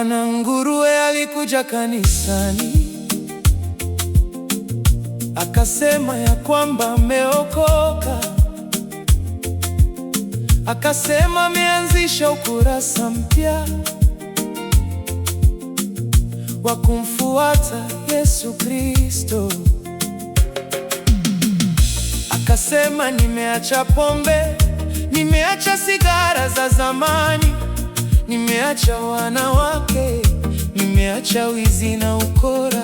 Bwana Nguruwe alikuja kanisani, akasema ya kwamba ameokoka, akasema ameanzisha ukurasa mpya wa kumfuata Yesu Kristo. Akasema nimeacha pombe, nimeacha sigara za zamani, nimeacha wanawake, nimeacha wizi na ukora.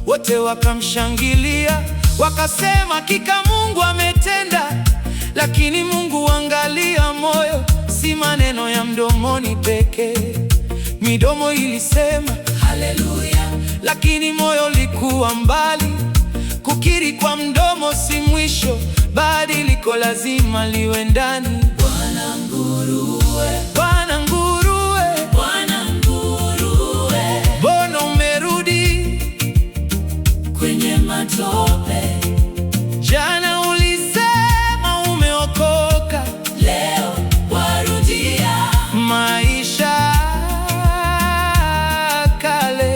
Wote wakamshangilia, wakasema hakika Mungu ametenda. Lakini Mungu angalia moyo, si maneno ya mdomoni pekee. Midomo ilisema haleluya, lakini moyo ulikuwa mbali. Kukiri kwa mdomo si mwisho, badiliko lazima liwe ndani. Bwana Nguruwe, Bwana Nguruwe, Bwana Nguruwe, mbona umerudi kwenye matope? Jana ulisema umeokoka, Leo warudia maisha kale.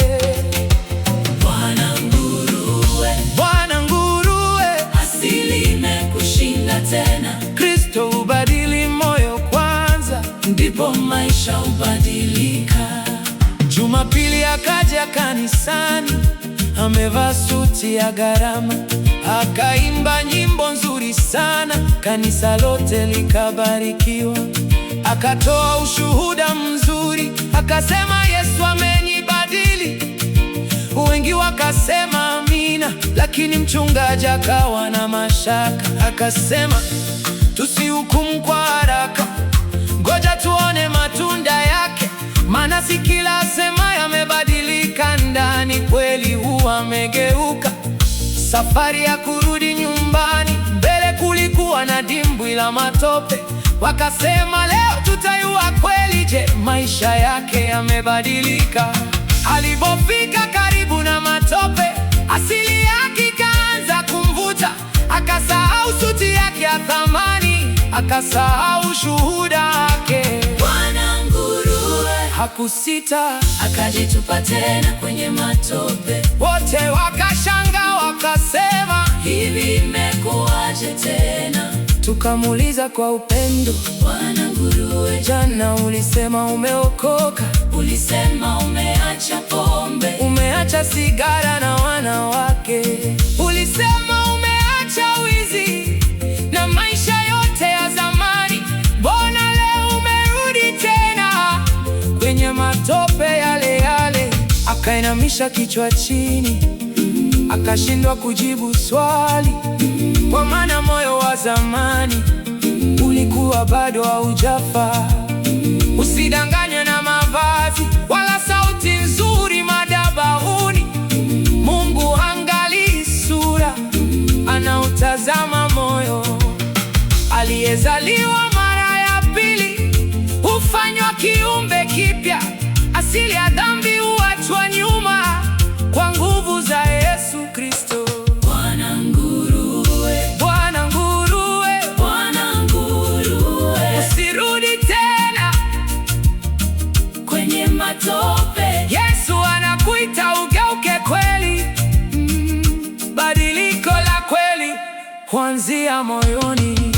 Bwana Nguruwe, Bwana Nguruwe, asili imekushinda tena. Kristo ubadili moyo kwanza, Ndipo maisha hubadilika. Jumapili akaja kanisani, amevaa suti ya gharama, akaimba nyimbo nzuri sana, kanisa lote likabarikiwa. Akatoa ushuhuda mzuri, akasema Yesu amenibadili. Wengi wakasema amina, lakini mchungaji akawa na mashaka. Akasema tusihukumu kwa haraka, ngoja tuone matunda yake, maana si kila asema yamebadilika ndani kweli huwa amegeuka. Safari ya kurudi nyumbani, mbele kulikuwa na dimbwi la matope. Wakasema leo tutayua kweli, je, maisha yake yamebadilika? Alipofika karibu na matope, asili yake ikaanza kumvuta. Akasahau suti yake ya thamani, akasahau shuhuda wake. Bwana Nguruwe Hakusita, akajitupa tena kwenye matope. wote wakashangaa, wakasema Hivi imekuwaje tena? tukamuuliza kwa upendo, Bwana Nguruwe, jana ulisema umeokoka, ulisema umeacha pombe, umeacha sigara na wanawake, ulisema umeacha wizi na maisha yote ya zamani. Mbona leo umerudi tena kwenye matope yale yale? Akainamisha kichwa chini, akashindwa kujibu swali, kwa maana moyo wa zamani ulikuwa bado haujafa. Usidanganywe na mavazi wala sauti nzuri madhabahuni. Mungu haangalii sura, anautazama moyo. Aliyezaliwa mara ya pili hufanywa kiumbe kipya. Asili ya dhambi huachwa nyuma kwa nguvu za Yesu Kristo. Bwana Nguruwe, Bwana Nguruwe, Bwana Nguruwe, usirudi tena kwenye matope. Yesu anakuita ugeuke kweli. Badiliko la kweli huanzia moyoni.